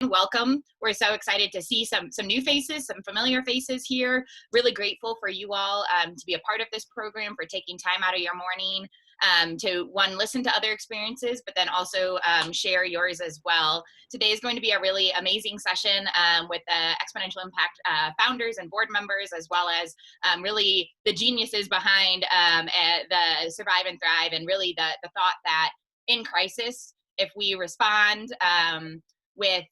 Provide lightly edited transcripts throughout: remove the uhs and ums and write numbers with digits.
welcome. We're so excited to see some new faces, some familiar faces here. Really grateful for you all to be a part of this program, for taking time out of your morning to listen to other experiences, but then also share yours as well. Today is going to be a really amazing session with Exponential Impact founders and board members, as well as really the geniuses behind the Survive and Thrive, and really the thought that in crisis, if we respond with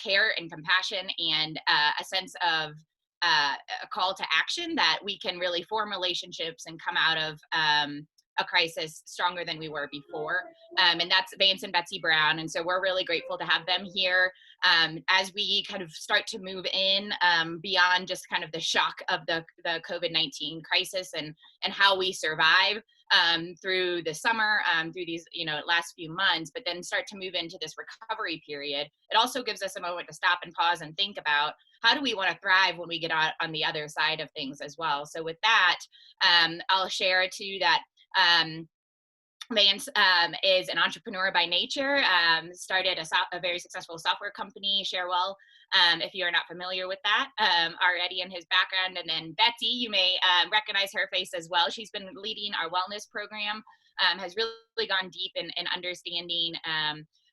care and compassion and a sense of a call to action, that we can really form relationships and come out of a crisis stronger than we were before. And that's Vance and Betsy Brown. And so we're really grateful to have them here as we kind of start to move in beyond just kind of the shock of the COVID-19 crisis and how we survive through the summer, through these last few months, but then start to move into this recovery period. It also gives us a moment to stop and pause and think about, how do we want to thrive when we get out on the other side of things as well. So with that, I'll share too that Vance is an entrepreneur by nature, started a very successful software company, Sharewell, if you're not familiar with that already in his background. And then Betsy, you may recognize her face as well. She's been leading our wellness program, has really gone deep in understanding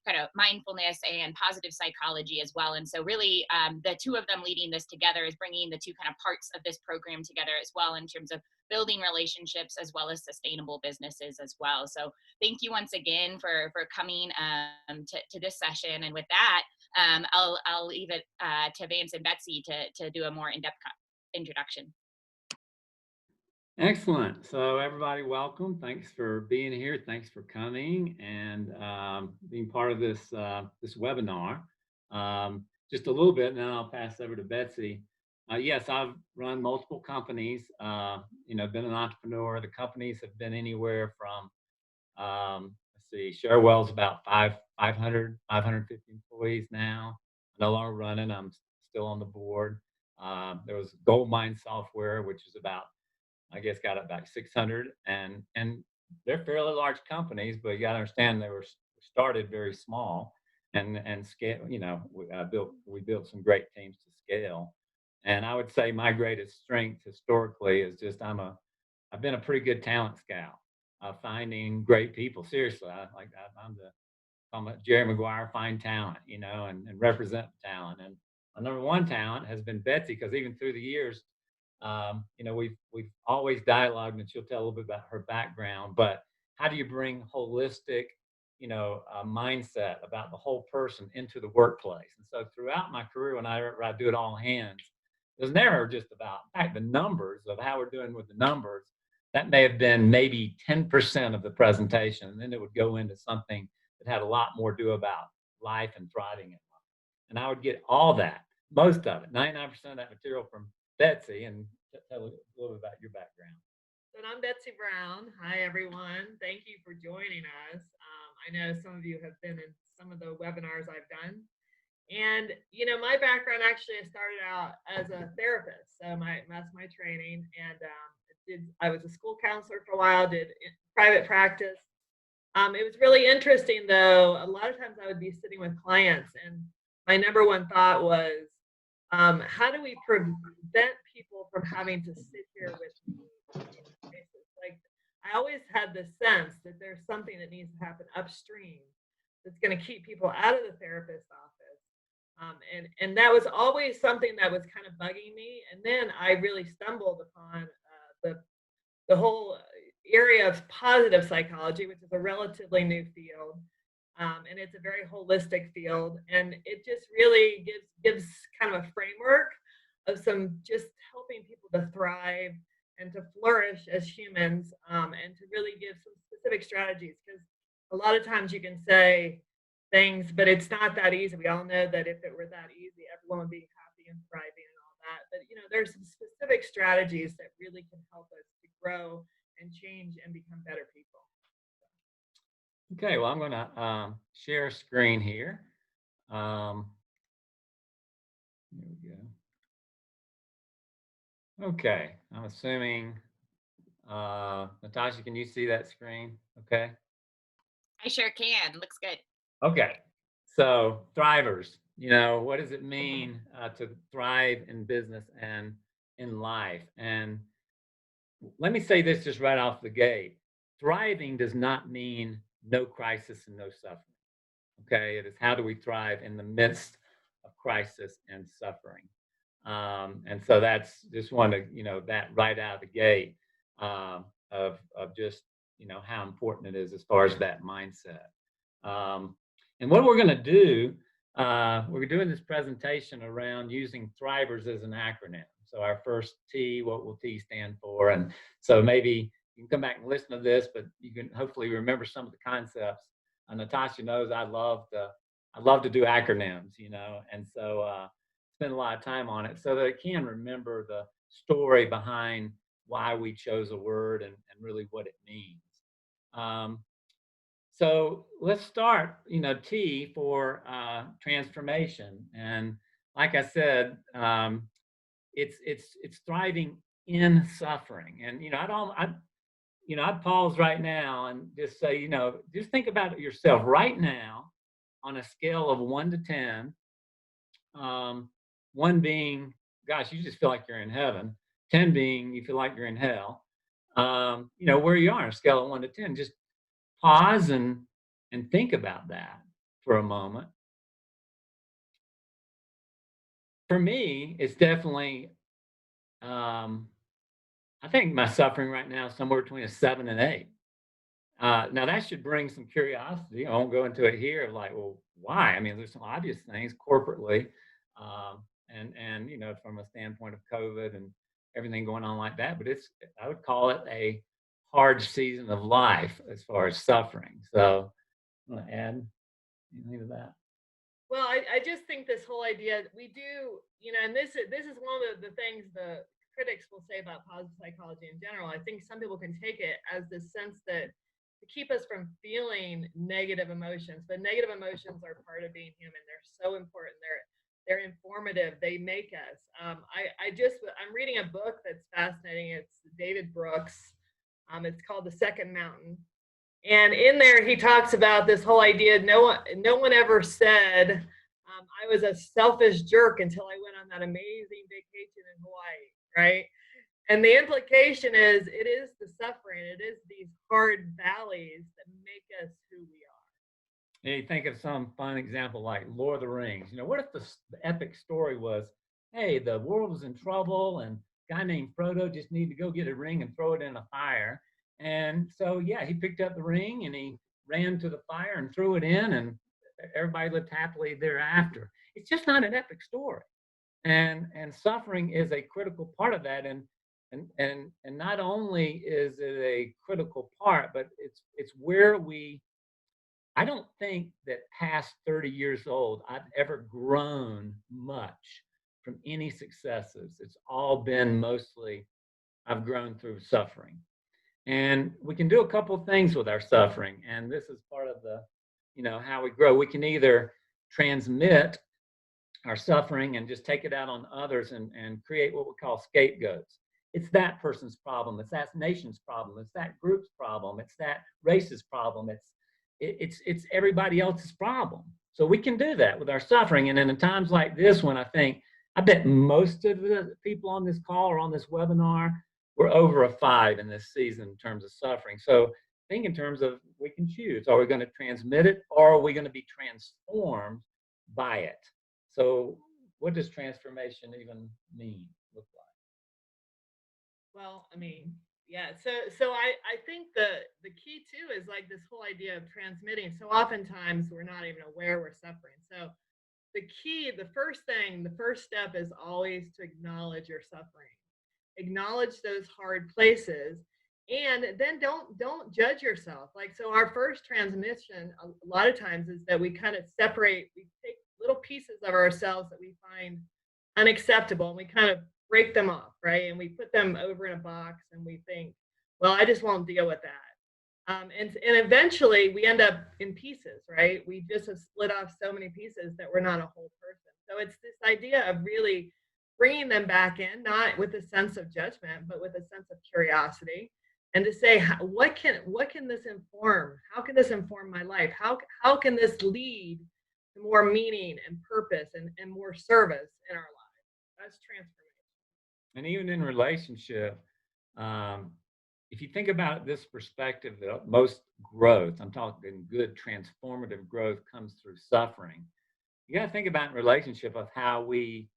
kind of mindfulness and positive psychology as well. And so really the two of them leading this together is bringing the two kind of parts of this program together as well, in terms of building relationships as well as sustainable businesses as well. So thank you once again for coming to this session. And with that, I'll leave it to Vance and Betsy to do a more in-depth introduction. Excellent. So everybody, welcome. Thanks for being here. Thanks for coming and being part of this this webinar. Just a little bit, and then I'll pass over to Betsy. Yes, I've run multiple companies. Been an entrepreneur. The companies have been anywhere from let's see, Sharewell's about 550 employees now. No longer running. I'm still on the board. There was Goldmine Software, which is about, I guess, got about 600, and they're fairly large companies, but you got to understand they were started very small and scale. We built some great teams to scale, and I would say my greatest strength historically is just I've been a pretty good talent scout, finding great people. Seriously, I'm a Jerry Maguire, find talent, and represent talent. And my number one talent has been Betsy, because even through the years, we've always dialogued, and she'll tell a little bit about her background, but how do you bring holistic, mindset about the whole person into the workplace? And so throughout my career, when I do it all hands, it was never just about, in fact, the numbers of how we're doing with the numbers. That may have been maybe 10% of the presentation, and then it would go into something that had a lot more to do about life and thriving in life. And I would get all that, most of it, 99% of that material from Betsy. And tell a little bit about your background. So I'm Betsy Brown. Hi, everyone. Thank you for joining us. I know some of you have been in some of the webinars I've done. And, my background actually, I started out as a therapist. So that's my training. And I was a school counselor for a while, did private practice. It was really interesting, though. A lot of times I would be sitting with clients, and my number one thought was, how do we prevent people from having to sit here with me? Like, I always had this sense that there's something that needs to happen upstream that's going to keep people out of the therapist's office. And that was always something that was kind of bugging me. And then I really stumbled upon the whole area of positive psychology, which is a relatively new field. And it's a very holistic field, and it just really gives kind of a framework of some just helping people to thrive and to flourish as humans, and to really give some specific strategies, because a lot of times you can say things, but it's not that easy. We all know that if it were that easy, everyone would be happy and thriving and all that. But there's some specific strategies that really can help us to grow and change and become better people. Okay, well, I'm going to share a screen here. Here we go. Okay, I'm assuming, Natasha, can you see that screen? Okay. I sure can. Looks good. Okay, so thrivers, You know, what does it mean to thrive in business and in life? And let me say this just right off the gate. Thriving does not mean no crisis and no suffering. Okay, it is how do we thrive in the midst of crisis and suffering. And so that's just one to, that right out of the gate, of just, how important it is as far as that mindset. And what we're going to do, we're doing this presentation around using Thrivers as an acronym. So our first T, what will T stand for? And so maybe you can come back and listen to this, but you can hopefully remember some of the concepts. Natasha knows I love to do acronyms, and so spend a lot of time on it so that I can remember the story behind why we chose a word and really what it means. So let's start, T for transformation. And like I said, it's thriving in suffering. And, I'd pause right now and just say, just think about it yourself right now on a scale of 1 to 10. 1 being, gosh, you just feel like you're in heaven. 10 being, you feel like you're in hell. Where you are on a scale of 1 to 10. Just pause and think about that for a moment. For me, it's definitely, I think my suffering right now is somewhere between a 7 and 8. Now that should bring some curiosity. I won't go into it here. Like, well, why? I mean, there's some obvious things corporately, and from a standpoint of COVID and everything going on like that. But I would call it a hard season of life as far as suffering. So, I'm gonna add anything to that. Well, I just think this whole idea we do, and this is one of the things the critics will say about positive psychology in general. I think some people can take it as this sense that to keep us from feeling negative emotions, but negative emotions are part of being human. They're so important. They're informative. They make us. I'm reading a book that's fascinating. It's David Brooks. It's called The Second Mountain. And in there, he talks about this whole idea. No one ever said, I was a selfish jerk until I went on that amazing vacation in Hawaii, right? And the implication is it is the suffering, it is these hard valleys that make us who we are. And you think of some fun example like Lord of the Rings. What if the epic story was, hey, the world was in trouble and a guy named Frodo just needed to go get a ring and throw it in a fire. And so, yeah, he picked up the ring and he ran to the fire and threw it in, and everybody lived happily thereafter. It's just not an epic story. And suffering is a critical part of that. And not only is it a critical part, but it's where I don't think that past 30 years old, I've ever grown much from any successes. It's all been mostly I've grown through suffering. And we can do a couple of things with our suffering. And this is part of the, how we grow. We can either transmit our suffering and just take it out on others and create what we call scapegoats. It's that person's problem. It's that nation's problem. It's that group's problem. It's that race's problem. It's everybody else's problem. So we can do that with our suffering. And in times like this, when I bet most of the people on this call or on this webinar, we're over a 5 in this season in terms of suffering. So think in terms of we can choose. Are we going to transmit it, or are we going to be transformed by it? So what does transformation even mean, look like? Well, I mean, yeah. So I think the key too is like this whole idea of transmitting. So oftentimes we're not even aware we're suffering. So the key, the first step is always to acknowledge your suffering. Acknowledge those hard places, and then don't judge yourself. Like, so our first transmission a lot of times is that we kind of separate, we take little pieces of ourselves that we find unacceptable and we kind of break them off, right? And we put them over in a box and we think, well, I just won't deal with that. And eventually we end up in pieces, right? We just have split off so many pieces that we're not a whole person. So it's this idea of really bringing them back in, not with a sense of judgment, but with a sense of curiosity, and to say, what can this inform? How can this inform my life? How can this lead the more meaning and purpose and more service in our lives. That's transformation. And even in relationship, um, if you think about this perspective, that most growth, I'm talking good transformative growth, comes through suffering. You got to think about in relationship of how we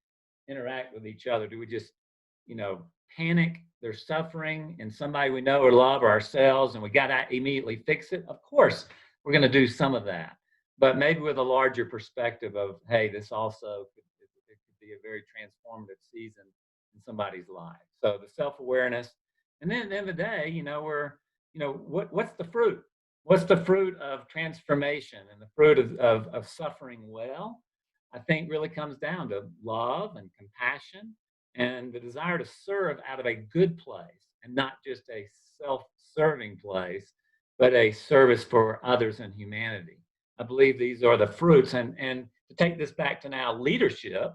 interact with each other. Do we just, panic? There's suffering in somebody we know or love or ourselves, and we got to immediately fix it. Of course, we're going to do some of that, but maybe with a larger perspective of, hey, this also it could be a very transformative season in somebody's life. So the self-awareness, and then at the end of the day, what's the fruit? What's the fruit of transformation and the fruit of suffering well? I think really comes down to love and compassion and the desire to serve out of a good place and not just a self-serving place, but a service for others and humanity. I believe these are the fruits. And to take this back to now leadership,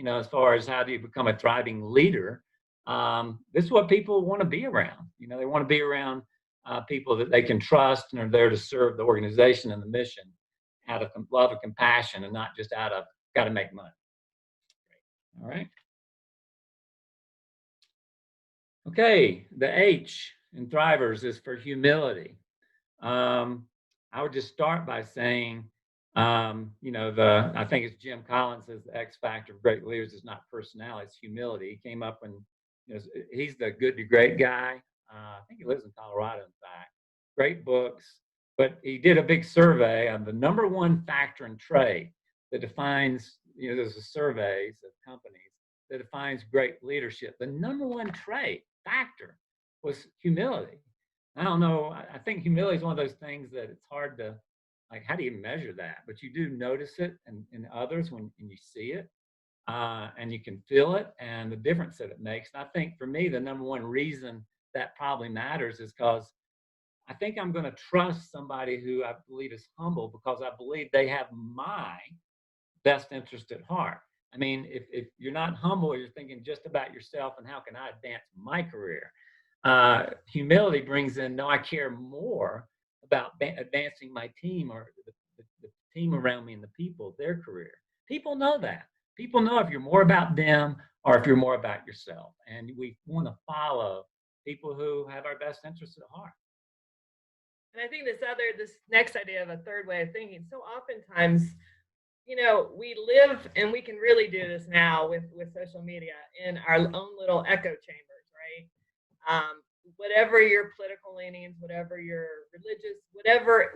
as far as how do you become a thriving leader, this is what people want to be around. They want to be around people that they can trust and are there to serve the organization and the mission out of love and compassion and not just out of got to make money. All right. Okay, the H in Thrivers is for humility. I would just start by saying, I think it's Jim Collins says the X factor of great leaders is not personality, it's humility. He came up and he's the good to great guy. I think he lives in Colorado, in fact. Great books, but he did a big survey on the number one factor and trait that defines, there's a surveys of companies that defines great leadership. The number one trait factor was humility. I don't know. I think humility is one of those things that it's hard to, like, how do you measure that? But you do notice it in others when you see it, and you can feel it and the difference that it makes. And I think for me, the number one reason that probably matters is because I think I'm going to trust somebody who I believe is humble because I believe they have my best interest at heart. I mean, if you're not humble, you're thinking just about yourself and how can I advance my career? Humility brings in, no, I care more about advancing my team or the team around me and the people, their career. People know that. People know if you're more about them or if you're more about yourself. And we want to follow people who have our best interests at heart. And I think this next idea of a third way of thinking, so oftentimes, we live, and we can really do this now with social media, in our own little echo chambers, right? Whatever your political leanings, whatever your religious, whatever,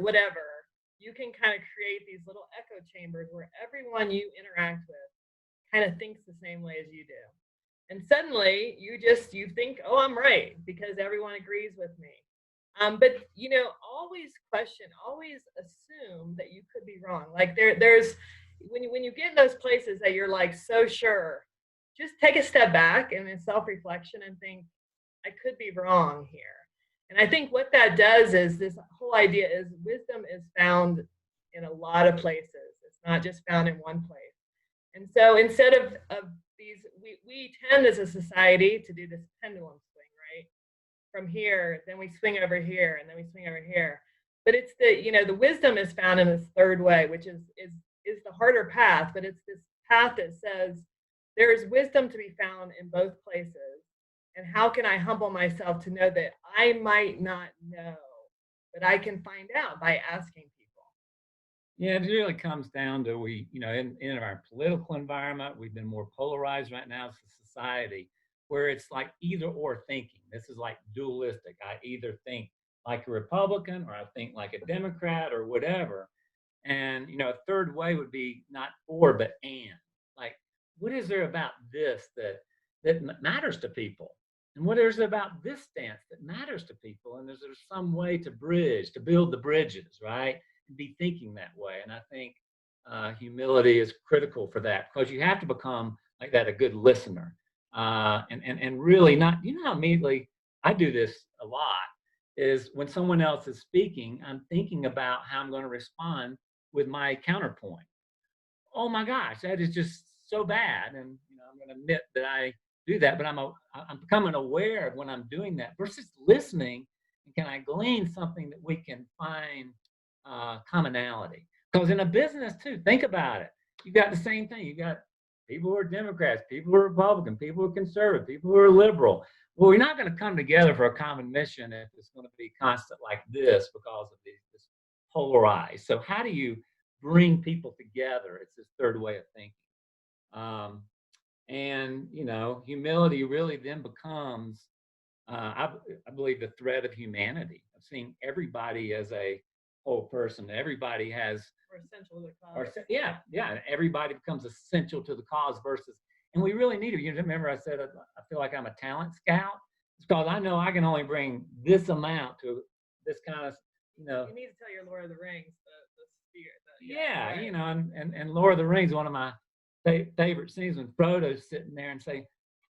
you can kind of create these little echo chambers where everyone you interact with kind of thinks the same way as you do. And suddenly you think, oh, I'm right because everyone agrees with me. But always question, always assume that you could be wrong. Like there's when you get in those places that you're like so sure, just take a step back and in self-reflection and think, I could be wrong here. And I think what that does is this whole idea is wisdom is found in a lot of places. It's not just found in one place. And so instead of these, we tend as a society to do this pendulum swing, right? From here, then we swing over here, and then we swing over here. But it's the wisdom is found in this third way, which is the harder path, but it's this path that says there is wisdom to be found in both places. And how can I humble myself to know that I might not know, but I can find out by asking people? Yeah, it really comes down to in our political environment, we've been more polarized right now as a society, where it's like either or thinking. This is like dualistic. I either think like a Republican or I think like a Democrat or whatever. And, a third way would be not or, but and. Like, what is there about this that matters to people? And what is it about this stance that matters to people? And is there some way to build the bridges, right? And be thinking that way. And I think humility is critical for that because you have to become like that, a good listener. And really not, how immediately I do this a lot is when someone else is speaking, I'm thinking about how I'm going to respond with my counterpoint. Oh my gosh, that is just so bad. And I'm going to admit that I do that, but I'm becoming aware of when I'm doing that versus listening. And can I glean something that we can find commonality? Because in a business too, think about it. You got the same thing. You got people who are Democrats, people who are Republican, people who are conservative, people who are liberal. Well, we're not going to come together for a common mission if it's going to be constant like this because of this polarized. So how do you bring people together? It's this third way of thinking. And, you know, humility really then becomes, I believe, the thread of humanity, of seeing everybody as a whole person. Everybody has, Or essential to the cause. yeah. Everybody becomes essential to the cause versus, and we really need it. You remember I said, I feel like I'm a talent scout. It's because I know I can only bring this amount to this kind of, you know. You need to tell your Lord of the Rings, the spirit. Yeah, right. you know, and Lord of the Rings, one of my favorite scenes when Frodo's sitting there and say,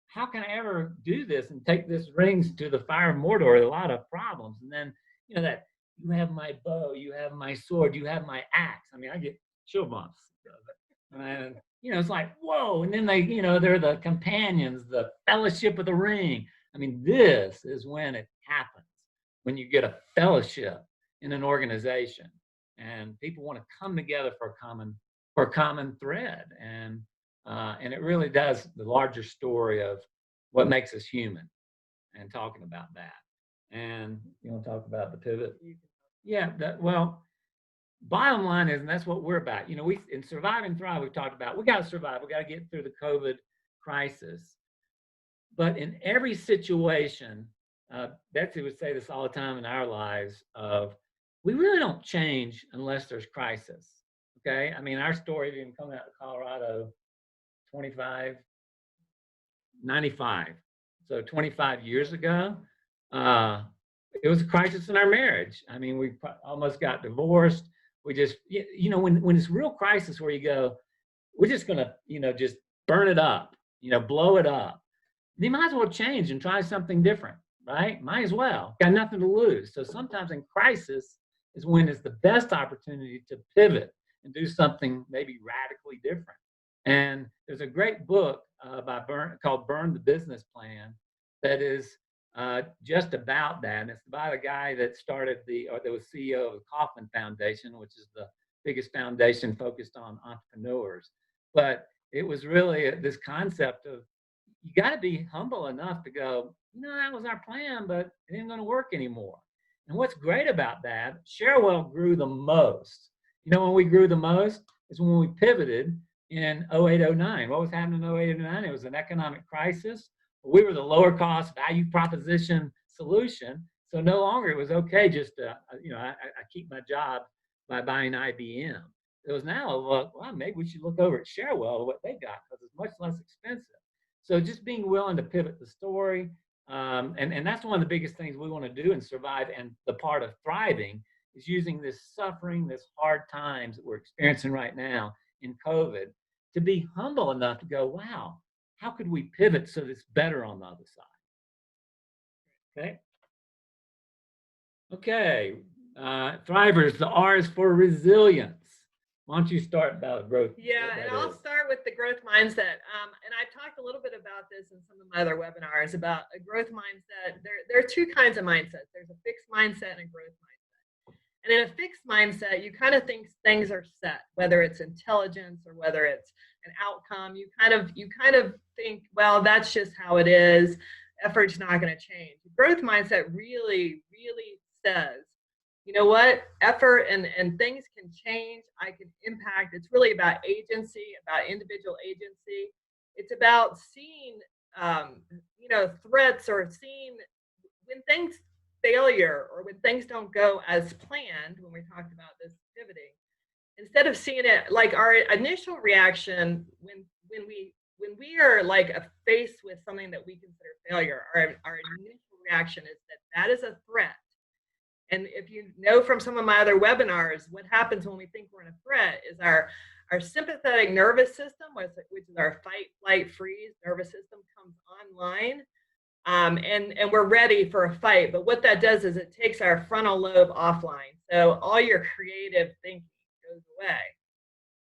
how can I ever do this and take this rings to the fire of Mordor? A lot of problems. And then, you know, that you have my bow, you have my sword, you have my axe. I mean, I get chill bumps. And, you know, it's like, whoa. And then they, you know, they're the companions, the fellowship of the ring. I mean, this is when it happens, when you get a fellowship in an organization and people want to come together for a common thread. And it really does the larger story of what makes us human and talking about that. And you want to talk about the pivot? Yeah, well, bottom line is, and that's what we're about. You know, we in Survive and Thrive, we've talked about, we got to survive. We got to get through the COVID crisis. But in every situation, Betsy would say this all the time in our lives of, we really don't change unless there's crisis. Okay. I mean, our story didn't come out of Colorado 95. So 25 years ago, it was a crisis in our marriage. I mean, we almost got divorced. We just, you know, when it's real crisis where you go, we're just going to, you know, just burn it up, you know, blow it up. You might as well change and try something different, right? Might as well. Got nothing to lose. So sometimes in crisis is when it's the best opportunity to pivot and do something maybe radically different. And there's a great book called Burn the Business Plan that is just about that. And it's about a guy that that was CEO of the Kauffman Foundation, which is the biggest foundation focused on entrepreneurs. But it was really this concept of, you got to be humble enough to go, you know, that was our plan, but it ain't going to work anymore. And what's great about that, Sharewell grew the most. You know, when we grew the most is when we pivoted in 0809. What was happening in 0809? It was an economic crisis. We were the lower cost value proposition solution. So no longer it was okay just to, you know, I keep my job by buying IBM. It was now, well, maybe we should look over at Sharewell, what they got, because it's much less expensive. So just being willing to pivot the story. And that's one of the biggest things we want to do in Survive. And the part of thriving is using this suffering, this hard times that we're experiencing right now in COVID, to be humble enough to go, wow, how could we pivot so that it's better on the other side? Okay. Thrivers, the R is for resilience. Why don't you start about growth? Yeah, and I'll start with the growth mindset. And I've talked a little bit about this in some of my other webinars about a growth mindset. There are two kinds of mindsets. There's a fixed mindset and a growth mindset. And in a fixed mindset, you kind of think things are set, whether it's intelligence or whether it's an outcome. You kind of think, well, that's just how it is. Effort's not going to change. The growth mindset really, really says, you know what, effort and things can change. I can impact. It's really about agency, about individual agency. It's about seeing, you know, threats, or seeing when things failure or when things don't go as planned. When we talked about this pivoting, instead of seeing it like our initial reaction when we are like faced with something that we consider failure, our initial reaction is that is a threat. And if you know from some of my other webinars, what happens when we think we're in a threat is our sympathetic nervous system, which is our fight, flight, freeze nervous system, comes online, and we're ready for a fight. But what that does is it takes our frontal lobe offline. So all your creative thinking goes away.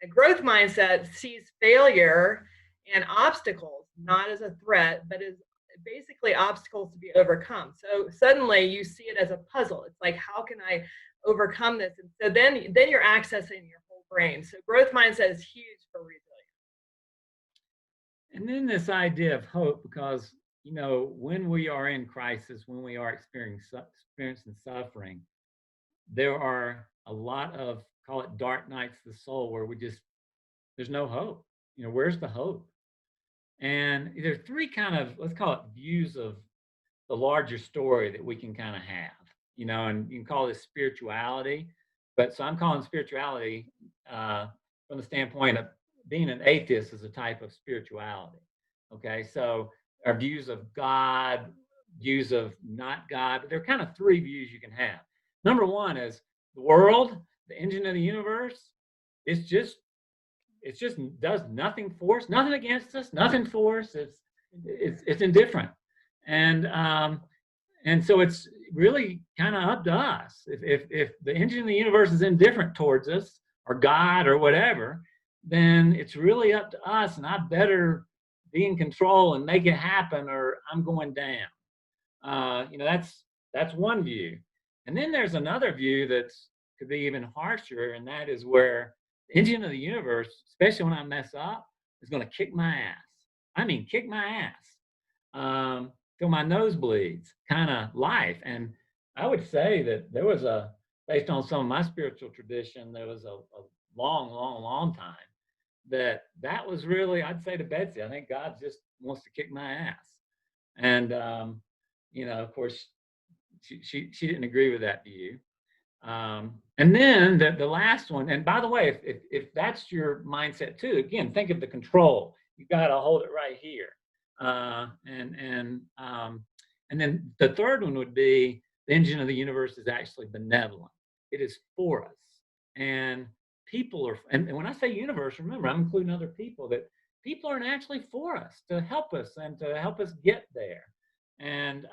A growth mindset sees failure and obstacles not as a threat, but as basically obstacles to be overcome. So suddenly you see it as a puzzle. It's like, how can I overcome this? And so then you're accessing your whole brain. So growth mindset is huge for resilience. And then this idea of hope, because, you know, when we are in crisis, when we are experiencing suffering, there are a lot of, call it dark nights of the soul, where there's no hope. You know, where's the hope? And there's three kind of, let's call it, views of the larger story that we can kind of have, you know, and you can call this spirituality. But so I'm calling spirituality from the standpoint of being an atheist is a type of spirituality. Okay, so our views of God, views of not God, but there are kind of three views you can have. Number one is the world, the engine of the universe. It's just does nothing for us, nothing against us, nothing for us. It's indifferent, and so it's really kind of up to us. If the engine of the universe is indifferent towards us, or God, or whatever, then it's really up to us, and I better be in control and make it happen, or I'm going down. You know, that's one view. And then there's another view that could be even harsher, and that is where the engine of the universe, especially when I mess up, is going to kick my ass. I mean, kick my ass till my nose bleeds, kind of life. And I would say that there was based on some of my spiritual tradition, there was a long time that was really, I'd say to Betsy, I think God just wants to kick my ass. And, you know, of course, she didn't agree with that view. And then the last one, and by the way, if that's your mindset too, again, think of the control. You got to hold it right here. And then the third one would be the engine of the universe is actually benevolent. It is for us. And people are, and when I say universe, remember, I'm including other people, that people are actually for us, to help us and to help us get there. And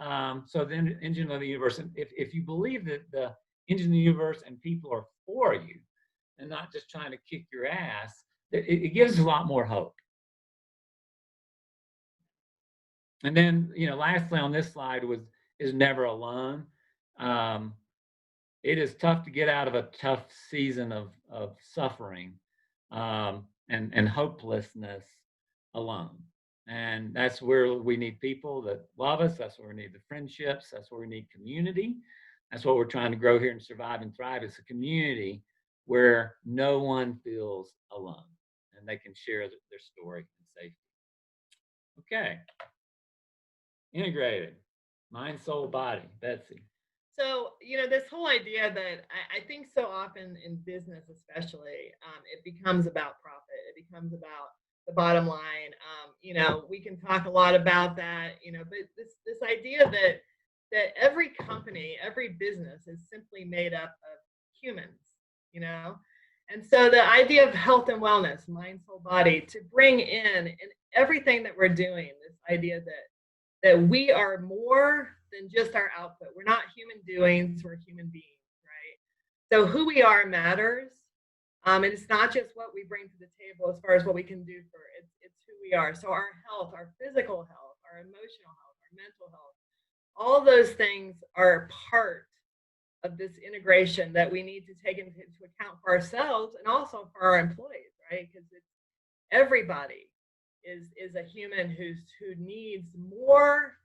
so the engine of the universe, if you believe that the engine of the universe and people are for you and not just trying to kick your ass, it gives a lot more hope. And then, you know, lastly on this slide is never alone. It is tough to get out of a tough season of suffering and hopelessness alone. And that's where we need people that love us. That's where we need the friendships. That's where we need community. That's what we're trying to grow here and survive and thrive. It's a community where no one feels alone and they can share their story in safety. Okay. Integrated. Mind, soul, body. Betsy. So, you know, this whole idea that I think so often in business, especially, it becomes about profit. It becomes about the bottom line. You know, we can talk a lot about that, you know, but this idea that every company, every business is simply made up of humans, you know? And so the idea of health and wellness, mind, soul, body, to bring in everything that we're doing, this idea that we are more than just our output. We're not human doings, we're human beings, right? So who we are matters. And it's not just what we bring to the table as far as what we can do for it. It's who we are. So our health, our physical health, our emotional health, our mental health, all those things are part of this integration that we need to take into account for ourselves and also for our employees, right? Because everybody is a human who needs more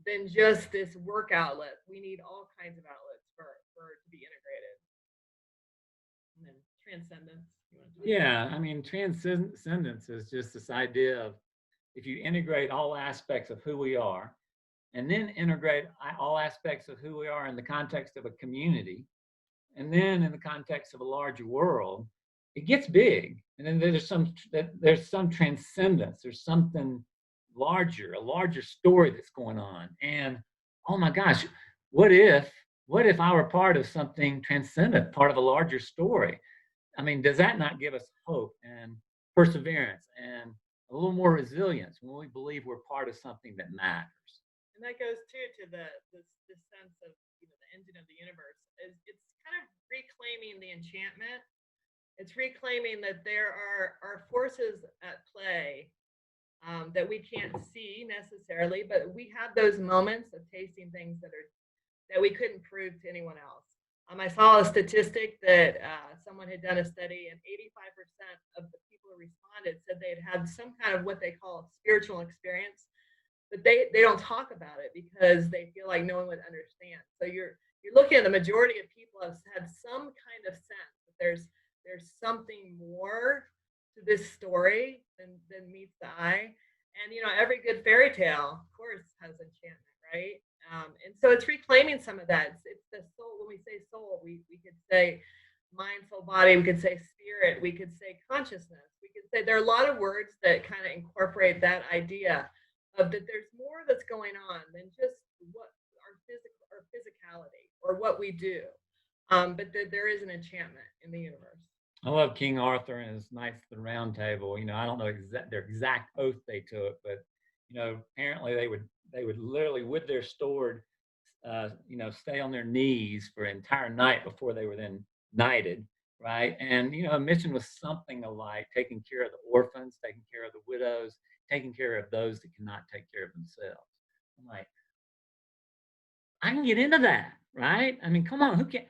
than just this work outlet. We need all kinds of outlets for it to be integrated. And then transcendence. Yeah, I mean, transcendence is just this idea of if you integrate all aspects of who we are, and then integrate all aspects of who we are in the context of a community, and then in the context of a larger world, it gets big. And then there's some transcendence. There's something larger, a larger story that's going on. And oh my gosh, what if I were part of something transcendent, part of a larger story? I mean, does that not give us hope and perseverance and a little more resilience when we believe we're part of something that matters? And that goes too to this sense of, you know, the engine of the universe. It's kind of reclaiming the enchantment. It's reclaiming that there are forces at play that we can't see necessarily, but we have those moments of tasting things that we couldn't prove to anyone else. I saw a statistic that someone had done a study, and 85% of the people who responded said they had had some kind of what they call spiritual experience, but they don't talk about it because they feel like no one would understand. So you're looking at the majority of people have had some kind of sense that there's something more to this story than meets the eye. And every good fairy tale, of course, has enchantment, right? And so it's reclaiming some of that. It's the soul. When we say soul, we could say mind, soul, body. We could say spirit. We could say consciousness. We could say there are a lot of words that kind of incorporate that idea of that there's more that's going on than just what our physicality or what we do, but that there is an enchantment in the universe. I love King Arthur and his Knights of the Round Table. I don't know their exact oath they took, but apparently they would literally with their sword, stay on their knees for an entire night before they were then knighted, right? And a mission was something alike: taking care of the orphans, taking care of the widows, taking care of those that cannot take care of themselves. I'm like, I can get into that, right? I mean, come on, who can?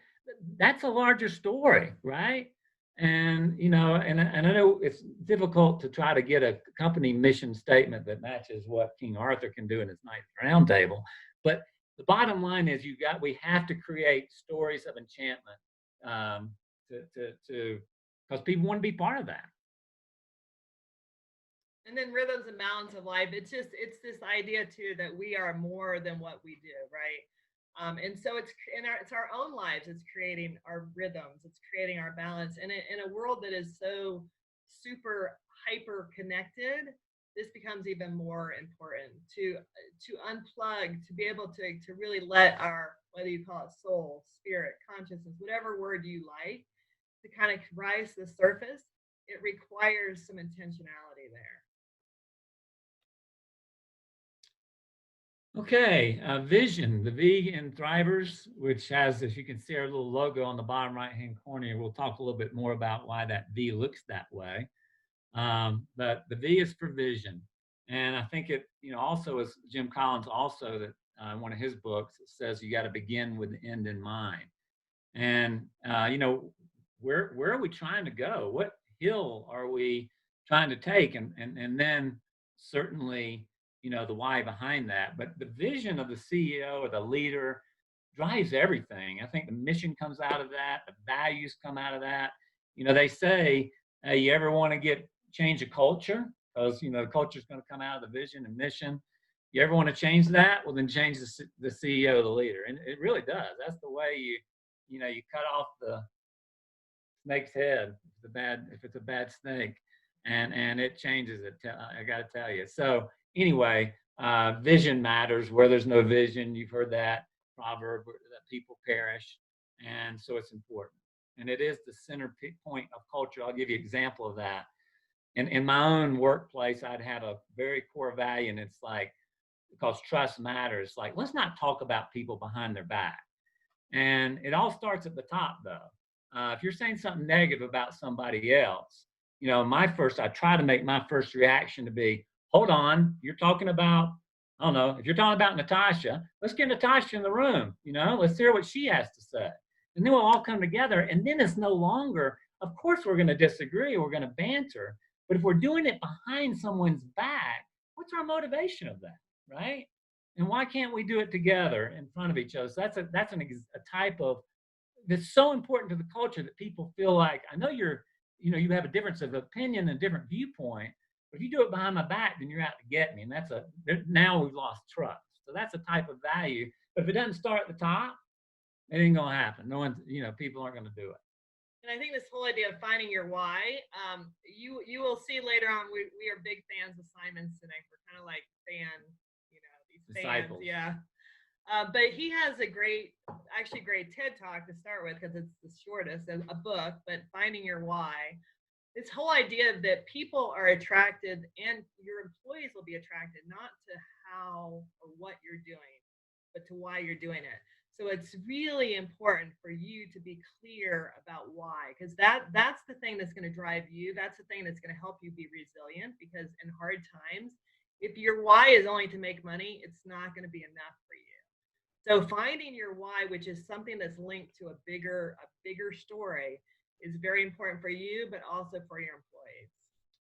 That's a larger story, right? And and I know it's difficult to try to get a company mission statement that matches what King Arthur can do in his Knights Round Table, but the bottom line is we have to create stories of enchantment, to because people want to be part of that. And then rhythms and balance of life. It's this idea too that we are more than what we do, right? And so it's our own lives. It's creating our rhythms. It's creating our balance. And in a world that is so super hyper connected, this becomes even more important to unplug, to be able to really let our, whether you call it soul, spirit, consciousness, whatever word you like, to kind of rise to the surface. It requires some intentionality there. Okay, vision, the V in Thrivers, which has, as you can see, our little logo on the bottom right-hand corner. We'll talk a little bit more about why that V looks that way. But the V is for vision. And I think it, also as Jim Collins also that one of his books says you got to begin with the end in mind. And, where are we trying to go? What hill are we trying to take? And then certainly, the why behind that. But the vision of the CEO or the leader drives everything. I think the mission comes out of that. The values come out of that. They say, you ever want to change a culture? Because, the culture is going to come out of the vision and mission. You ever want to change that? Well, then change the CEO, the leader. And it really does. That's the way you cut off the snake's head if it's a bad snake, and it changes it. I got to tell you. So anyway, vision matters. Where there's no vision, you've heard that proverb that people perish, and so it's important. And it is the center point of culture. I'll give you an example of that. In my own workplace, I'd have a very core value, and it's like, because trust matters. Like, let's not talk about people behind their back. And it all starts at the top, though. If you're saying something negative about somebody else, I try to make my first reaction to be, hold on, you're talking about, I don't know, if you're talking about Natasha, let's get Natasha in the room, let's hear what she has to say. And then we'll all come together. And then it's no longer, of course, we're going to disagree, we're going to banter. But if we're doing it behind someone's back, what's our motivation of that, right? And why can't we do it together in front of each other? So that's a type of that's so important to the culture that people feel like, I know you have a difference of opinion and different viewpoint, but if you do it behind my back, then you're out to get me. And now we've lost trust. So that's a type of value. But if it doesn't start at the top, it ain't gonna happen. No one, people aren't gonna do it. And I think this whole idea of finding your why, you will see later on, we are big fans of Simon's Sinek. We're kind of like these Disciples. fans, yeah. But he has a great TED Talk to start with, because it's the shortest, a book, but Finding Your Why. This whole idea that people are attracted, and your employees will be attracted, not to how or what you're doing, but to why you're doing it. So it's really important for you to be clear about why, because that's the thing that's going to drive you. That's the thing that's going to help you be resilient, because in hard times, if your why is only to make money, it's not going to be enough for you. So finding your why, which is something that's linked to a bigger story, is very important for you, but also for your employees.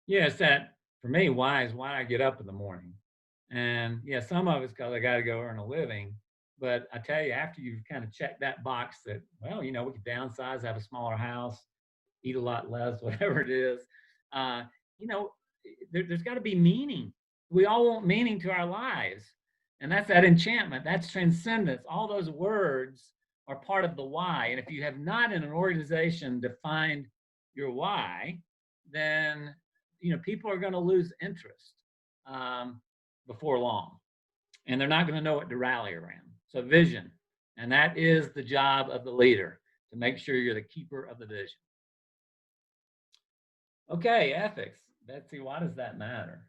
Yeah, it's that for me, why is why I get up in the morning. And yeah, some of it's because I got to go earn a living. But I tell you, after you've kind of checked that box that, well, we could downsize, have a smaller house, eat a lot less, whatever it is, uh, you know, there's got to be meaning. We all want meaning to our lives. And that's that enchantment, that's transcendence. All those words are part of the why. And if you have not in an organization defined your why, then people are going to lose interest um, before long, and they're not going to know what to rally around. So vision, and that is the job of the leader, to make sure you're the keeper of the vision. Okay, ethics. Betsy, why does that matter?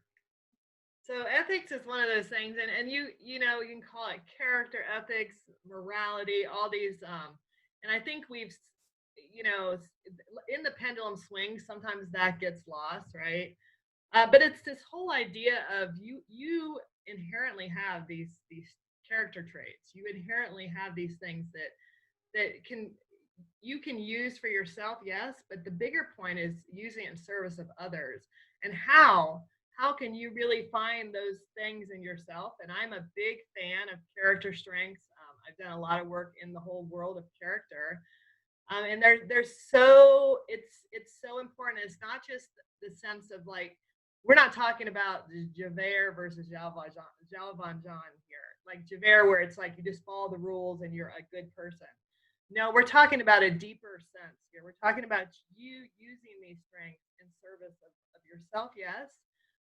So ethics is one of those things, and you know, you can call it character ethics, morality, all these, and I think we've, you know, in the pendulum swing, sometimes that gets lost, right? But it's this whole idea of you inherently have these character traits. You inherently have these things that you can use for yourself, yes, but the bigger point is using it in service of others. And how can you really find those things in yourself? And I'm a big fan of character strengths. I've done a lot of work in the whole world of character, and there's so it's so important. It's not just the sense of like, we're not talking about Javert versus Jalvan John here, like Javert, where it's like you just follow the rules and you're a good person. No, we're talking about a deeper sense here. We're talking about you using these strengths in service of yourself, yes,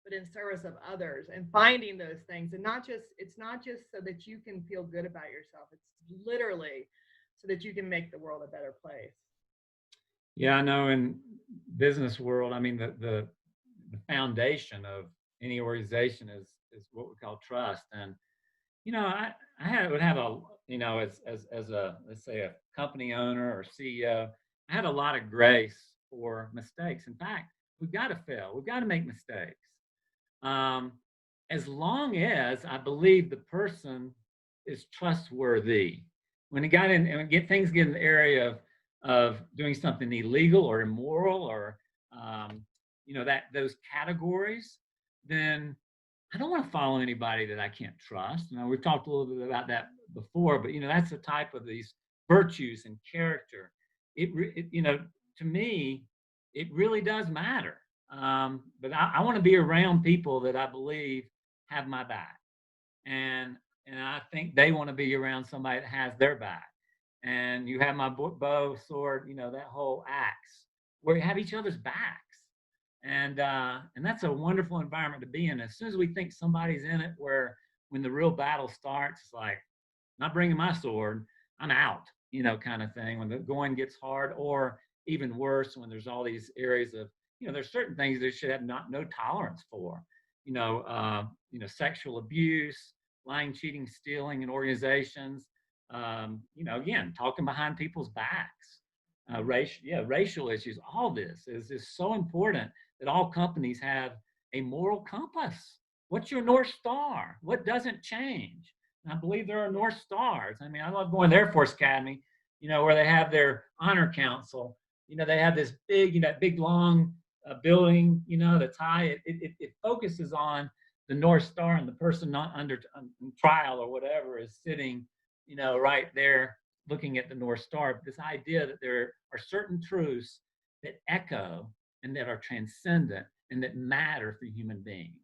but in service of others, and finding those things. And not just, it's not just so that you can feel good about yourself. It's literally so that you can make the world a better place. Yeah, I know in business world, I mean, the foundation of any organization is what we call trust. And would have a as a, let's say, a company owner or CEO, I had a lot of grace for mistakes. In fact, we've got to fail, we've got to make mistakes, um, as long as I believe the person is trustworthy. When it got in and get in the area of doing something illegal or immoral, or that those categories, then I don't want to follow anybody that I can't trust. We've talked a little bit about that before, but that's the type of these virtues and character. To me, it really does matter. But I want to be around people that I believe have my back, and I think they want to be around somebody that has their back. And you have my bow, sword, that whole axe, where you have each other's backs, and that's a wonderful environment to be in. As soon as we think somebody's in it, where when the real battle starts, it's like, not bringing my sword, I'm out, kind of thing. When the going gets hard, or even worse, when there's all these areas of, there's certain things that should have no tolerance for, sexual abuse, lying, cheating, stealing in organizations, again, talking behind people's backs, racial issues. All this is so important that all companies have a moral compass. What's your North Star? What doesn't change? And I believe there are North Stars. I mean, I love going to the Air Force Academy, where they have their honor council. They have this big long building, that's high. It focuses on the North Star, and the person not under trial or whatever is sitting, right there looking at the North Star. This idea that there are certain truths that echo and that are transcendent and that matter for human beings.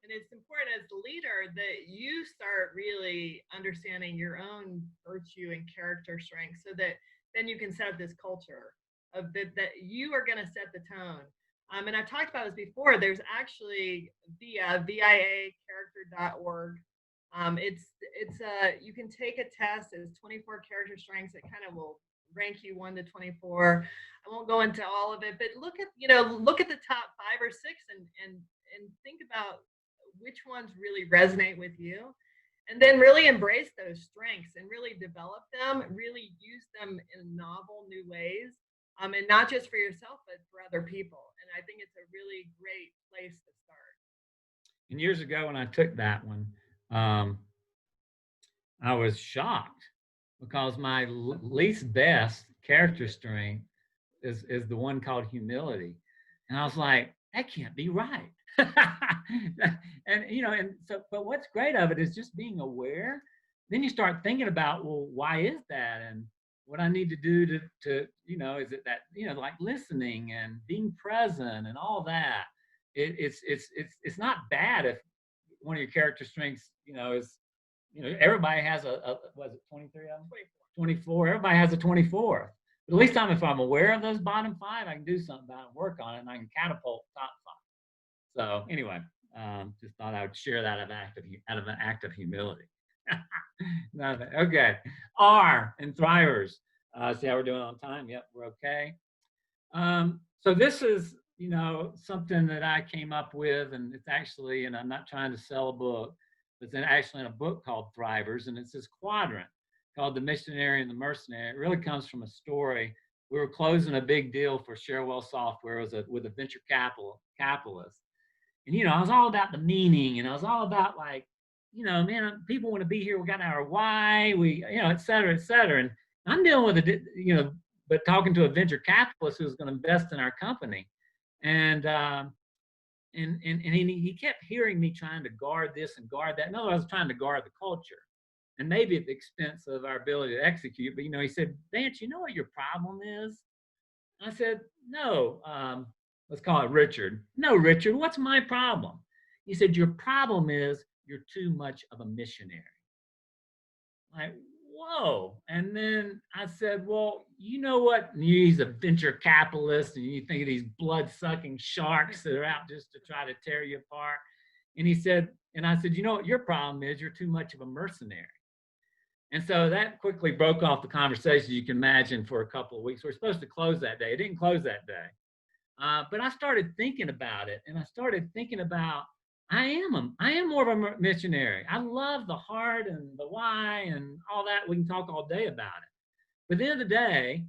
And it's important as the leader that you start really understanding your own virtue and character strengths, so that then you can set this culture of that you are going to set the tone. And I've talked about this before. There's actually via viacharacter.org. You can take a test. It's 24 character strengths. It kind of will rank you 1 to 24. I won't go into all of it, but look at the top 5 or 6 and think about which ones really resonate with you, and then really embrace those strengths and really develop them, really use them in novel new ways, and not just for yourself but for other people. And I think it's a really great place to start. And years ago when I took that one, I was shocked because my least best character strength is the one called humility. And I was like, that can't be right. And and so, but what's great of it is just being aware. Then you start thinking about, well, why is that? And what I need to do to is it that, like listening and being present and all that. It's not bad if one of your character strengths, is, everybody has was it 23 of them? 24. Everybody has a 24. But at least if I'm aware of those bottom five, I can do something about it, work on it, and I can catapult top five. So anyway, just thought I would share that out of an act of humility. Nothing. Okay. R and thrivers. See how we're doing on time? Yep, we're okay. So this is, something that I came up with, and it's actually, and I'm not trying to sell a book, but it's actually in a book called Thrivers, and it's this quadrant called The Missionary and the Mercenary. It really comes from a story. We were closing a big deal for Sharewell Software with a venture capitalist. And, I was all about the meaning, and I was all about like, man, people want to be here. We got our why, et cetera, et cetera. And I'm dealing with but talking to a venture capitalist who's going to invest in our company. And he kept hearing me trying to guard this and guard that. No, I was trying to guard the culture, and maybe at the expense of our ability to execute. But he said, Vance, you know what your problem is? I said, no. Let's call it Richard. No, Richard, what's my problem? He said, your problem is you're too much of a missionary. Like, whoa. And then I said, well, you know what? He's a venture capitalist, and you think of these blood-sucking sharks that are out just to try to tear you apart. And I said, you know what your problem is? You're too much of a mercenary. And so that quickly broke off the conversation, you can imagine, for a couple of weeks. We're supposed to close that day. It didn't close that day. But I started thinking about it, and I started thinking about, I am more of a missionary. I love the heart and the why and all that. We can talk all day about it. But at the end of the day,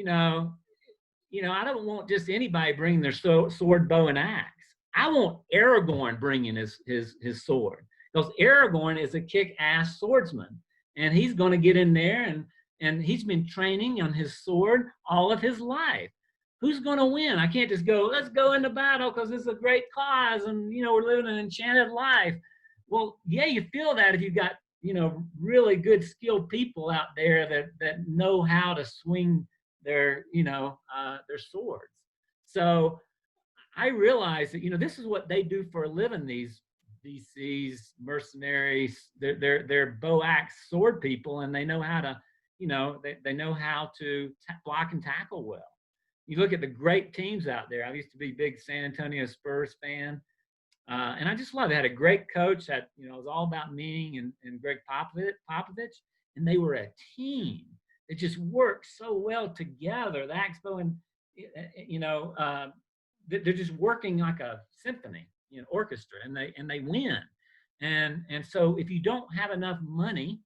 I don't want just anybody bringing their sword, bow, and axe. I want Aragorn bringing his sword, because Aragorn is a kick-ass swordsman, and he's going to get in there, and he's been training on his sword all of his life. Who's going to win? I can't just go, let's go into battle because it's a great cause and, we're living an enchanted life. Well, yeah, you feel that if you've got, really good skilled people out there that know how to swing their swords. So I realized that, this is what they do for a living, these VCs, mercenaries, they're bow axe sword people, and they know how to, they know how to block and tackle well. You look at the great teams out there. I used to be a big San Antonio Spurs fan. And I just love it. They had a great coach that, it was all about meaning, and Greg Popovich. And they were a team. It just worked so well together. The Expo, and, they're just working like a symphony, orchestra, and they win. And so if you don't have enough money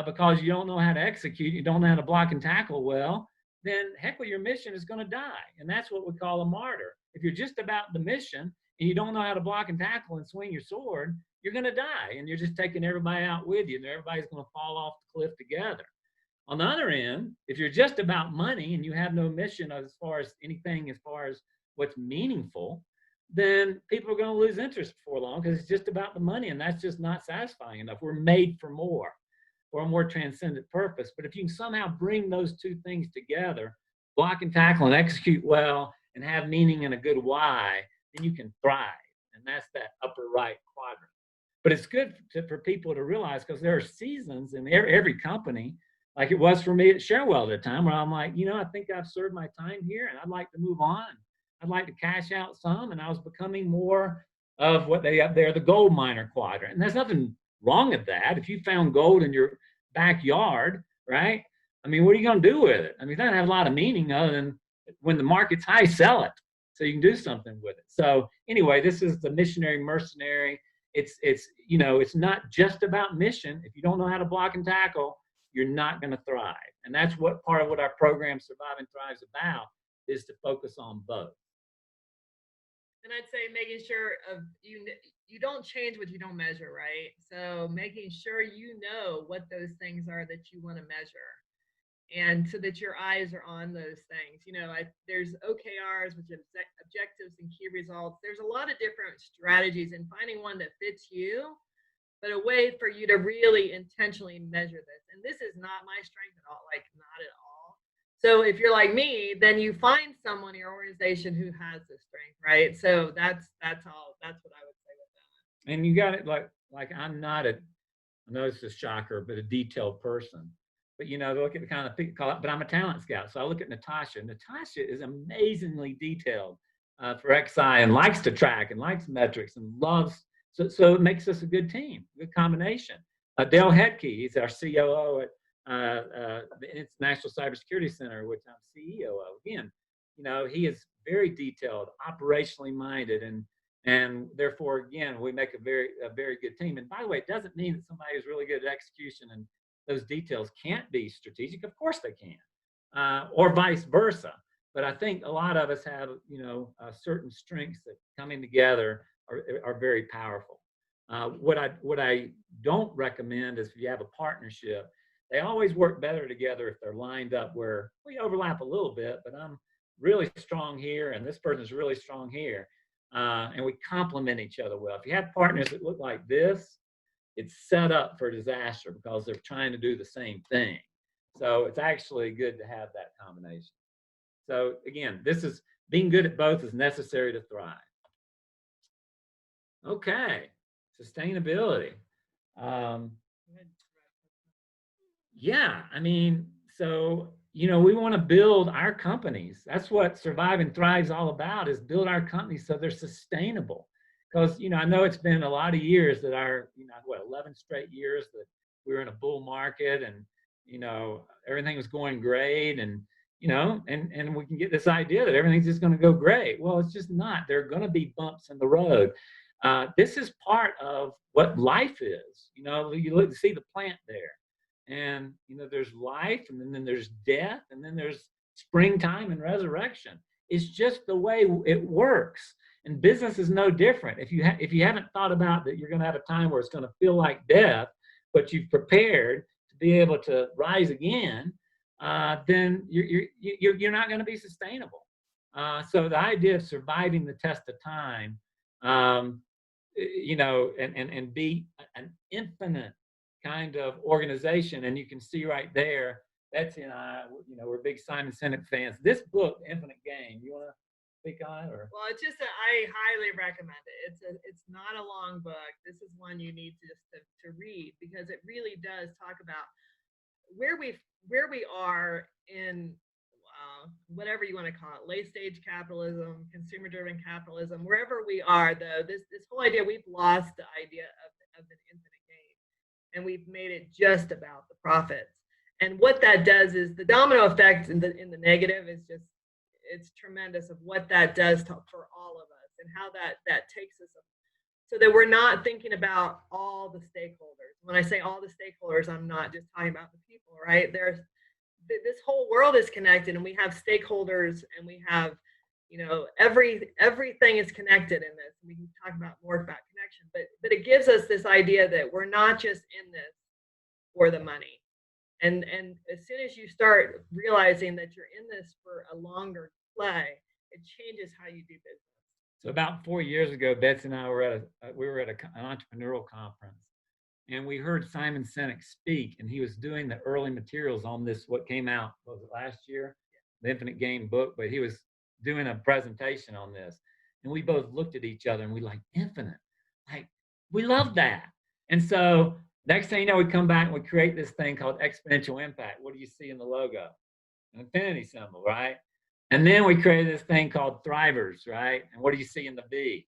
because you don't know how to execute, you don't know how to block and tackle well, then heck, well, your mission is going to die. And that's what we call a martyr. If you're just about the mission and you don't know how to block and tackle and swing your sword, you're going to die. And you're just taking everybody out with you, and everybody's going to fall off the cliff together. On the other end, if you're just about money and you have no mission as far as what's meaningful, then people are going to lose interest before long, because it's just about the money, and that's just not satisfying enough. We're made for more, or a more transcendent purpose. But if you can somehow bring those two things together, block and tackle and execute well, and have meaning and a good why, then you can thrive. And that's that upper right quadrant. But it's good for people to realize, because there are seasons in every company, like it was for me at Sharewell at the time, where I'm like, I think I've served my time here, and I'd like to move on. I'd like to cash out some. And I was becoming more of what they have there, the gold miner quadrant. And there's nothing wrong with that. If you found gold in your backyard, right? I mean, what are you going to do with it? I mean, it doesn't have a lot of meaning other than when the market's high, sell it so you can do something with it. So anyway, this is the missionary mercenary. It's not just about mission. If you don't know how to block and tackle, you're not going to thrive. And that's what part of what our program Survive and Thrive is about, is to focus on both. And I'd say making sure of you don't change what you don't measure, right? So making sure you know what those things are that you want to measure, and so that your eyes are on those things. There's OKRs, which are objectives and key results. There's a lot of different strategies, and finding one that fits you, but a way for you to really intentionally measure this. And this is not my strength at all, like not at all. So if you're like me, then you find someone in your organization who has this strength, right? So that's all. That's what I would say with that. And you got it, like I'm not a, I know it's a shocker, but a detailed person. But look at the kind of thing, but I'm a talent scout. So I look at Natasha. Natasha is amazingly detailed for XI, and likes to track and likes metrics and loves. So it makes us a good team, good combination. Dale Hedke, he's our COO at the International Cybersecurity Center, which I'm CEO of. Again, he is very detailed, operationally minded, and therefore, again, we make a very good team. And by the way, it doesn't mean that somebody who's really good at execution and those details can't be strategic. Of course they can, or vice versa. But I think a lot of us have, certain strengths that coming together are very powerful. What I don't recommend is if you have a partnership, they always work better together if they're lined up where we overlap a little bit, but I'm really strong here and this person's really strong here. And we complement each other well. If you have partners that look like this, it's set up for disaster because they're trying to do the same thing. So it's actually good to have that combination. So again, this is being good at both is necessary to thrive. Okay, sustainability. Yeah, I mean, so we want to build our companies. That's what Survive and Thrive is all about, is build our companies so they're sustainable. Because I know it's been a lot of years that 11 straight years that we were in a bull market, and everything was going great, and and we can get this idea that everything's just going to go great. Well, it's just not. There are going to be bumps in the road. This is part of what life is. You look to see the plant there. And there's life, and then there's death, and then there's springtime and resurrection. It's just the way it works. And business is no different. If you haven't thought about that, you're going to have a time where it's going to feel like death, but you've prepared to be able to rise again, then you're not going to be sustainable. So the idea of surviving the test of time, and be an infinite kind of organization. And you can see right there, Betsy and I, we're big Simon Sinek fans. This book, Infinite Game, you want to speak on it? Or? Well, I highly recommend it. It's not a long book. This is one you need to read, because it really does talk about where we are in whatever you want to call it, late stage capitalism, consumer driven capitalism, wherever we are, though, this whole idea, we've lost the idea of an infinite game, and we've made it just about the profits. And what that does is the domino effect in the negative is just, it's tremendous of what that does for all of us, and how that takes us up, so that we're not thinking about all the stakeholders. When I say all the stakeholders, I'm not just talking about the people, right? This whole world is connected, and we have stakeholders, and we have, everything is connected in this. We can talk about more about connection, but it gives us this idea that we're not just in this for the money. And as soon as you start realizing that you're in this for a longer play, it changes how you do business. So about 4 years ago, Betsy and I were at an entrepreneurial conference, and we heard Simon Sinek speak, and he was doing the early materials on this, what came out, was it last year? The Infinite Game book, but he was doing a presentation on this. And we both looked at each other and we like, infinite, like, we love that. And so next thing you know, we come back and we create this thing called Exponential Impact. What do you see in the logo? An infinity symbol, right? And then we created this thing called Thrivers, right? And what do you see in the V?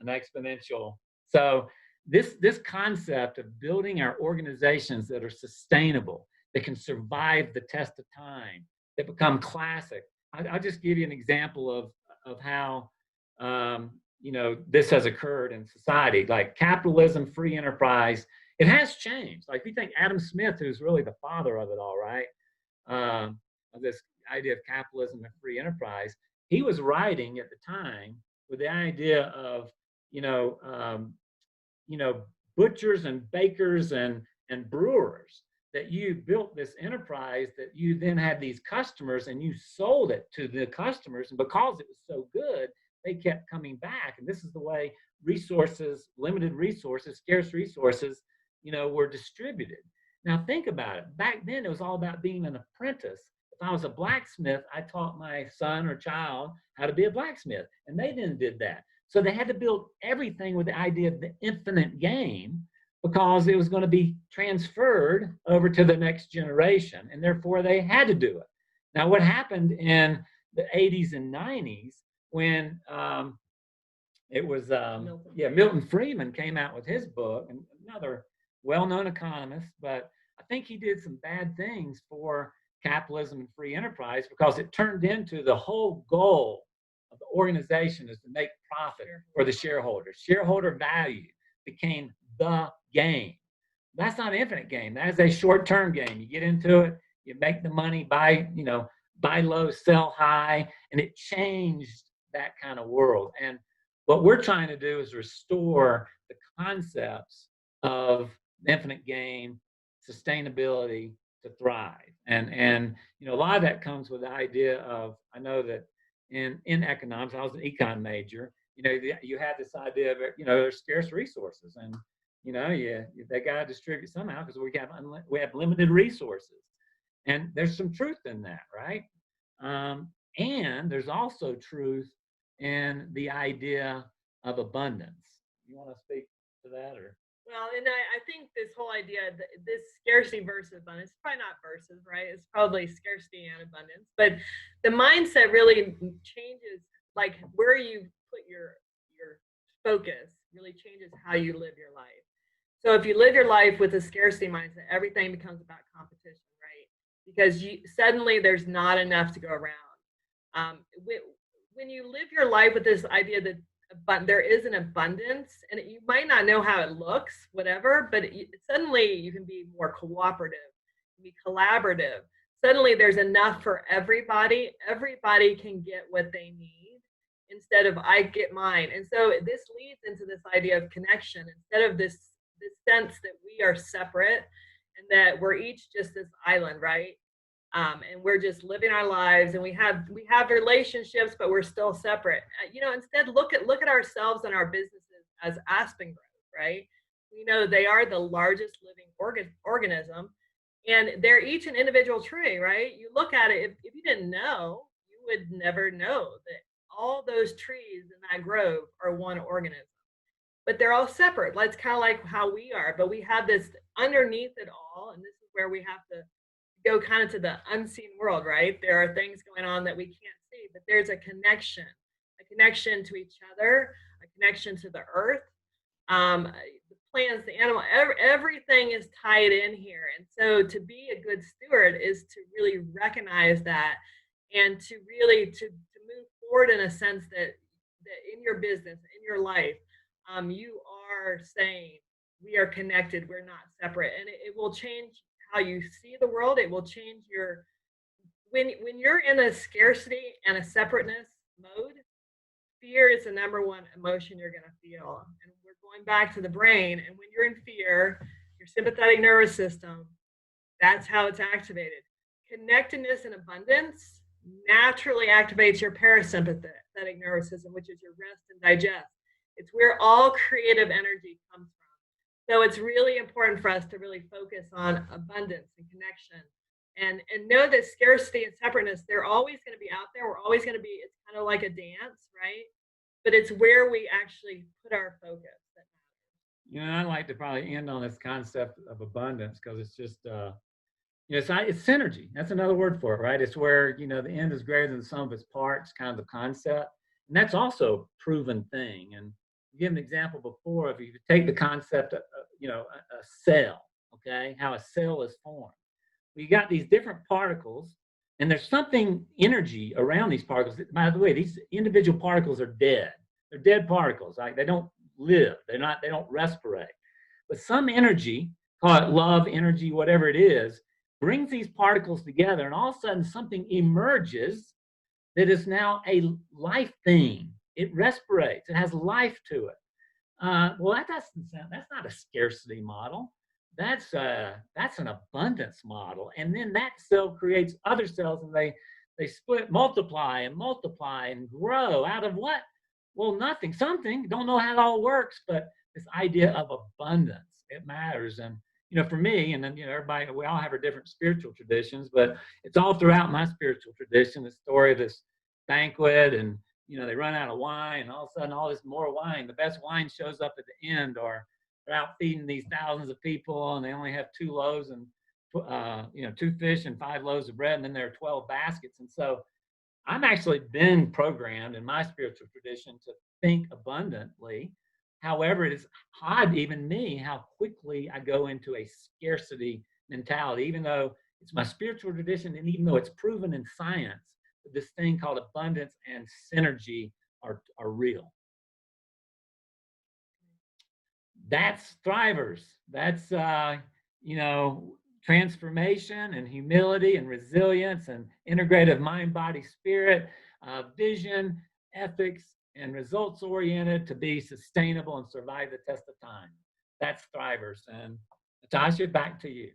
An exponential. So this concept of building our organizations that are sustainable, that can survive the test of time, that become classic. I'll just give you an example of how this has occurred in society. Like capitalism, free enterprise, it has changed. Like, if you think Adam Smith, who's really the father of it all, right? Of this idea of capitalism and free enterprise, he was writing at the time with the idea of, you know, you know, butchers and bakers and brewers, that you built this enterprise that you then had these customers and you sold it to the customers. And because it was so good, they kept coming back. And this is the way resources, limited resources, scarce resources, you know, were distributed. Now think about it. Back then, it was all about being an apprentice. If I was a blacksmith, I taught my son or child how to be a blacksmith, and they then did that. So they had to build everything with the idea of the infinite game, because it was going to be transferred over to the next generation, and therefore they had to do it. Now, what happened in the 80s and 90s when it was, Milton Friedman came out with his book, and another well-known economist, but I think he did some bad things for capitalism and free enterprise, because it turned into the whole goal of the organization is to make profit for the shareholders. Shareholder value became the game. That's not an infinite game. That is a short-term game. You get into it, you make the money, buy low, sell high, and it changed that kind of world. And what we're trying to do is restore the concepts of infinite game, sustainability, to thrive. And you know, a lot of that comes with the idea of, I know that in economics, I was an econ major, you know, you had this idea of, you know, there's scarce resources, and you know, they got to distribute somehow, because we have limited resources, and there's some truth in that, right? And there's also truth in the idea of abundance. You want to speak to that, or? Well, and I think this whole idea, this scarcity versus abundance, probably not versus, right? It's probably scarcity and abundance. But the mindset really changes, like where you put your focus really changes how you live your life. So if you live your life with a scarcity mindset, everything becomes about competition, right? Because suddenly there's not enough to go around. When you live your life with this idea that there is an abundance, and you might not know how it looks, whatever, but suddenly you can be more cooperative, be collaborative. Suddenly there's enough for everybody. Everybody can get what they need instead of I get mine. And so this leads into this idea of connection, instead of this sense that we are separate and that we're each just this island, right? And we're just living our lives, and we have relationships, but we're still separate. You know, instead, look at ourselves and our businesses as Aspen Grove, right? We know they are the largest living organism, and they're each an individual tree, right? You look at it, if you didn't know, you would never know that all those trees in that grove are one organism, but they're all separate. That's kind of like how we are, but we have this underneath it all, and this is where we have to go kind of to the unseen world, right? There are things going on that we can't see, but there's a connection to each other, a connection to the earth, the plants, the animal, everything is tied in here. And so to be a good steward is to really recognize that, and to really to move forward in a sense that in your business, in your life, you are saying we are connected, we're not separate, and it will change how you see the world. It will change when you're in a scarcity and a separateness mode, fear is the number one emotion you're going to feel. And we're going back to the brain, and when you're in fear, your sympathetic nervous system, that's how it's activated. Connectedness and abundance naturally activates your parasympathetic nervous system, which is your rest and digest. It's where all creative energy comes from. So it's really important for us to really focus on abundance and connection, and know that scarcity and separateness, they're always going to be out there. We're always going to be, it's kind of like a dance, right? But it's where we actually put our focus that matters. You know, I'd like to probably end on this concept of abundance, because it's just, you know, it's synergy. That's another word for it, right? It's where, you know, the end is greater than the sum of its parts, kind of the concept. And that's also a proven thing. And give an example before, if you take the concept of, you know, a cell, okay, how a cell is formed. You got these different particles, and there's something energy around these particles. By the way, these individual particles are dead. They're dead particles. Like, they don't live. They don't respirate. But some energy, call it love, energy, whatever it is, brings these particles together, and all of a sudden something emerges that is now a life thing. it respirates, it has life to it. Well, that doesn't sound, that's not a scarcity model. That's an abundance model. And then that cell creates other cells, and they split, multiply and grow out of what? Well, nothing, something. Don't know how it all works, but this idea of abundance, it matters. And for me, and then everybody, we all have our different spiritual traditions, but it's all throughout my spiritual tradition, the story of this banquet, and they run out of wine, and all of a sudden all this more wine, the best wine shows up at the end, or they're out feeding these thousands of people and they only have 2 loaves and 2 fish and 5 loaves of bread, and then there are 12 baskets. And so I'm actually been programmed in my spiritual tradition to think abundantly. However, it is odd, even me, how quickly I go into a scarcity mentality, even though it's my spiritual tradition, and even though it's proven in science, this thing called abundance and synergy are real. That's thrivers. That's transformation and humility and resilience and integrative mind, body, spirit, vision, ethics, and results oriented to be sustainable and survive the test of time. That's thrivers. And Natasha, back to you.